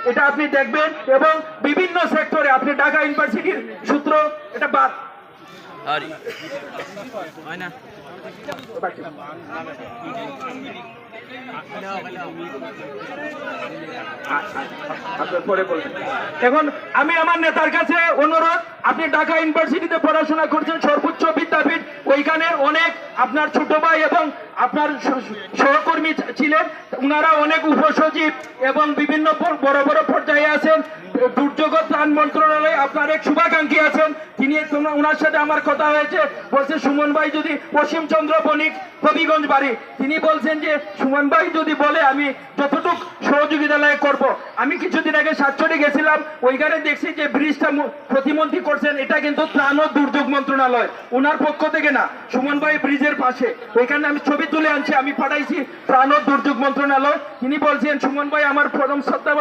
এটা আপনি দেখবেন এবং বিভিন্ন সেক্টরে আপনি ঢাকা ইউনিভার্সিটির সূত্র এটা বাদ এখন আমি আমার নেতার কাছে অনুরোধ, আপনি ঢাকা ইউনিভার্সিটিতে পড়াশোনা করছেন, সর্বোচ্চ বিদ্যাপীঠ, ওইখানে অনেক আপনার ছোট ভাই এবং আপনার সহকর্মী ছিলেন, ওনারা অনেক উপসচিব এবং বিভিন্ন বড় বড় পর্যায়ে আছেন। দুর্যোগ ত্রাণ মন্ত্রণালয়ে আপনার এক শুভাকাঙ্ক্ষী আছেন, তিনি ওনার সাথে আমার কথা হয়েছে, বলছে সুমন ভাই যদি, অসীম চন্দ্র বণিক, হবিগঞ্জ বাড়ি, তিনি বলছেন যে সুমন ভাই যদি বলে আমি যতটুক সহযোগিতালয় করব। আমি কিছুদিন আগে সাতচরে গেছিলাম, ওইখানে দেখছি যে ব্রিজটা প্রতিমন্ত্রী করছেন, এটা কিন্তু ত্রাণ ও দুর্যোগ মন্ত্রণালয়, ওনার পক্ষ থেকে না, সুমন ভাই ব্রিজের পাশে, ওইখানে আমি ছবি তুলে আনছি, আমি পাঠাইছি ত্রাণ ও দুর্যোগ মন্ত্রণালয়। তিনি বলছেন সুমন ভাই আমার প্রথম শ্রদ্ধা